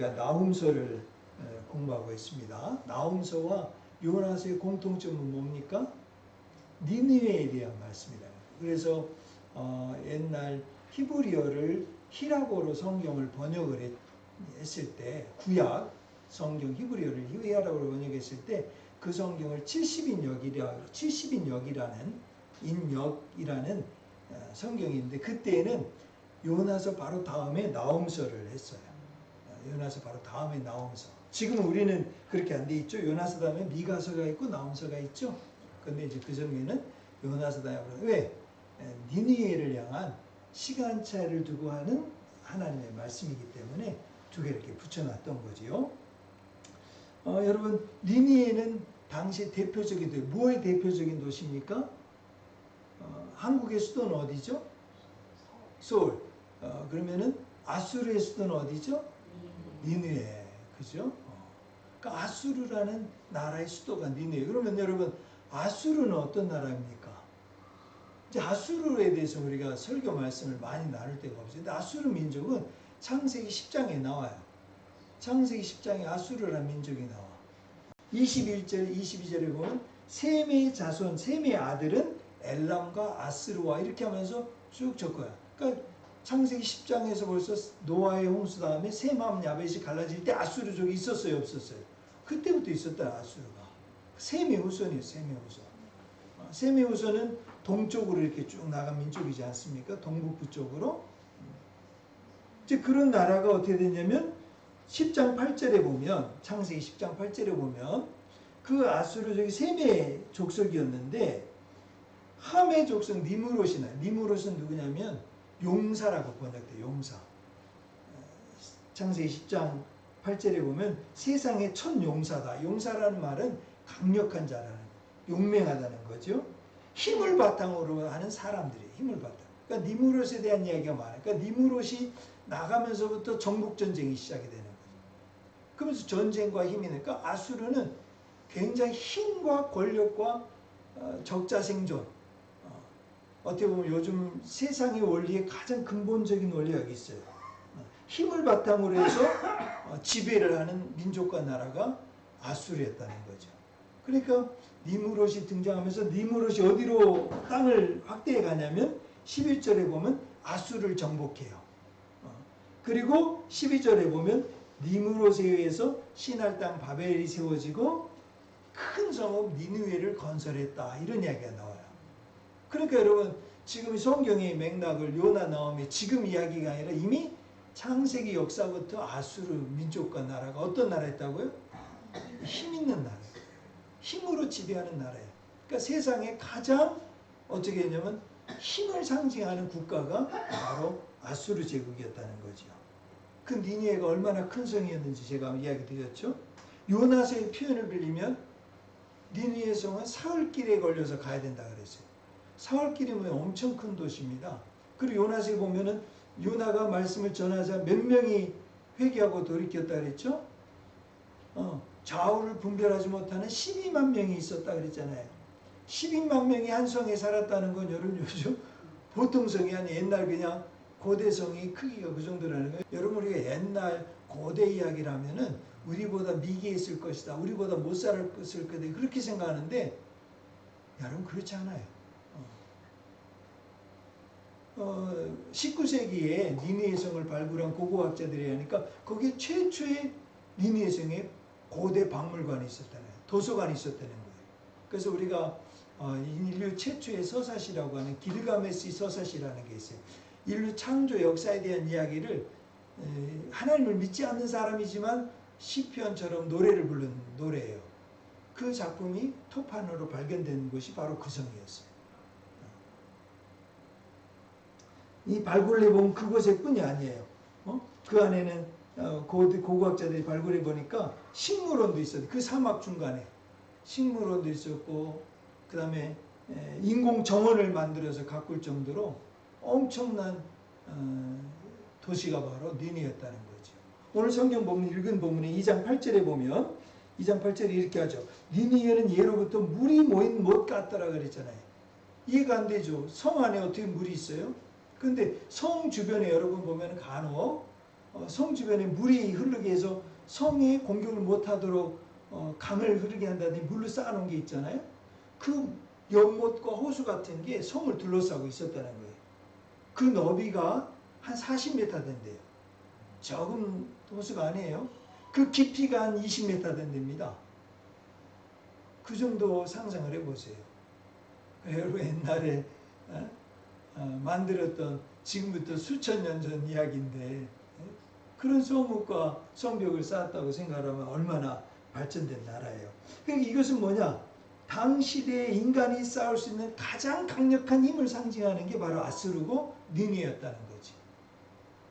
우리가 나훔서를 공부하고 있습니다. 나훔서와 요나서의 공통점은 뭡니까? 니느웨에 대한 말씀이다. 그래서 옛날 히브리어를 히라고로 성경을 번역을 했을 때, 구약 성경 히브리어를 히라고로 번역했을 때 그 성경을 70인역이라는 성경이 있는데, 그때는 요나서 바로 다음에 나훔서를 했어요. 요나서 바로 다음에 나훔서. 지금 우리는 그렇게 안 돼 있죠. 요나서 다음에 미가서가 있고 나훔서가 있죠. 근데 이제 그 전에는 요나서 다음에 왜? 니느웨를 향한 시간차를 두고 하는 하나님의 말씀이기 때문에 두 개 이렇게 붙여놨던 거지요. 여러분, 니느웨는 당시 대표적인 도시, 뭐의 대표적인 도시입니까? 한국의 수도는 어디죠? 서울. 그러면은 아수르의 수도는 어디죠? 니느웨. 그죠? 그러니까 아수르라는 나라의 수도가 니느웨. 그러면 여러분, 아수르는 어떤 나라입니까? 이제 아수르에 대해서 우리가 설교 말씀을 많이 나눌 때가 없어요. 근데 아수르 민족은 창세기 10장에 나와요. 창세기 10장에 아수르라는 민족이 나와. 21절, 22절에 보면 셈의 자손, 셈의 아들은 엘람과 아스르와 이렇게 하면서 쭉 적어요. 그러니까 창세기 10장에서 벌써 노아의 홍수 다음에 셈함 야벳이 갈라질 때 아수르족이 있었어요, 없었어요? 그때부터 있었다, 아수르가. 셈의 후손이에요, 셈의 후손. 셈의 후손은 동쪽으로 이렇게 쭉 나간 민족이지 않습니까? 동북부 쪽으로. 이제 그런 나라가 어떻게 되냐면 10장 8절에 보면, 창세기 10장 8절에 보면 그 아수르족이 셈의 족속이었는데 함의 족속 니므롯이 나요. 니므롯은 누구냐면 용사라고 번역돼요. 용사. 창세기 10장 8절에 보면 세상의 첫 용사다. 용사라는 말은 강력한 자라는, 용맹하다는 거죠. 힘을 바탕으로 하는 사람들이에요. 힘을 바탕. 그러니까 니므롯에 대한 이야기가 많아요. 그러니까 니므롯이 나가면서부터 정복전쟁이 시작이 되는 거죠. 그러면서 전쟁과 힘이 나니까 아수르는 굉장히 힘과 권력과 적자생존, 어떻게 보면 요즘 세상의 원리의 가장 근본적인 원리가 여기 있어요. 힘을 바탕으로 해서 지배를 하는 민족과 나라가 아수르였다는 거죠. 그러니까 니므롯이 등장하면서 니므롯이 어디로 땅을 확대해 가냐면 11절에 보면 아수르를 정복해요. 그리고 12절에 보면 니므롯에 의해서 신할 땅 바벨이 세워지고 큰 성읍 니느웨를 건설했다. 이런 이야기가 나와요. 그러니까 여러분, 지금 성경의 맥락을 요나 나오면 지금 이야기가 아니라 이미 창세기 역사부터 아수르 민족과 나라가 어떤 나라였다고요? 힘 있는 나라. 힘으로 지배하는 나라예요. 그러니까 세상에 가장 어떻게 했냐면 힘을 상징하는 국가가 바로 아수르 제국이었다는 거죠. 그 니느웨가 얼마나 큰 성이었는지 제가 이야기 드렸죠. 요나서의 표현을 빌리면 니느웨 성은 사흘길에 걸려서 가야 된다 그랬어요. 사흘길이면 엄청 큰 도시입니다. 그리고 요나서에 보면은 요나가 말씀을 전하자 몇 명이 회개하고 돌이켰다 그랬죠. 좌우를 분별하지 못하는 12만 명이 있었다 그랬잖아요. 12만 명이 한 성에 살았다는 건 여러분 요즘 보통 성이 아니 옛날 그냥 고대 성이 크기가 그 정도라는 거예요. 여러분, 우리가 옛날 고대 이야기를 하면은 우리보다 미개했을 것이다, 우리보다 못 살았을 거다, 그렇게 생각하는데 여러분 그렇지 않아요. 19세기에 니느웨 성을 발굴한 고고학자들이 하니까 거기에 최초의 니느웨 성에 고대 박물관이 있었다는 거예요. 도서관이 있었다는 거예요. 그래서 우리가 인류 최초의 서사시라고 하는 길가메시 서사시라는 게 있어요. 인류 창조 역사에 대한 이야기를 하나님을 믿지 않는 사람이지만 시편처럼 노래를 부른 노래예요. 그 작품이 토판으로 발견된 곳이 바로 그 성이었어요. 이 발굴해본 그곳의 뿐이 아니에요. 그 안에는 고고학자들이 발굴해 보니까 식물원도 있었어요. 그 사막 중간에 식물원도 있었고, 그 다음에 인공 정원을 만들어서 가꿀 정도로 엄청난 도시가 바로 니느웨였다는 거죠. 오늘 성경 본문 읽은 본문에 2장 8절에 보면 2장 8절에 이렇게 하죠. 니느웨는 예로부터 물이 모인 못 같더라 그랬잖아요. 이해가 안 되죠. 성 안에 어떻게 물이 있어요? 근데 성 주변에 여러분 보면 간혹 성 주변에 물이 흐르게 해서 성에 공격을 못하도록 강을 흐르게 한다든지 물로 쌓아놓은 게 있잖아요. 그 연못과 호수 같은 게 성을 둘러싸고 있었다는 거예요. 그 너비가 한 40m 된대요. 적은 호수가 아니에요. 그 깊이가 한 20m 된답니다. 그 정도 상상을 해보세요. 여러분 옛날에 만들었던 지금부터 수천 년 전 이야기인데 그런 성읍과 성벽을 쌓았다고 생각하면 얼마나 발전된 나라예요. 그러니까 이것은 뭐냐? 당시대에 인간이 쌓을 수 있는 가장 강력한 힘을 상징하는 게 바로 아수르고 니느웨였다는 거지.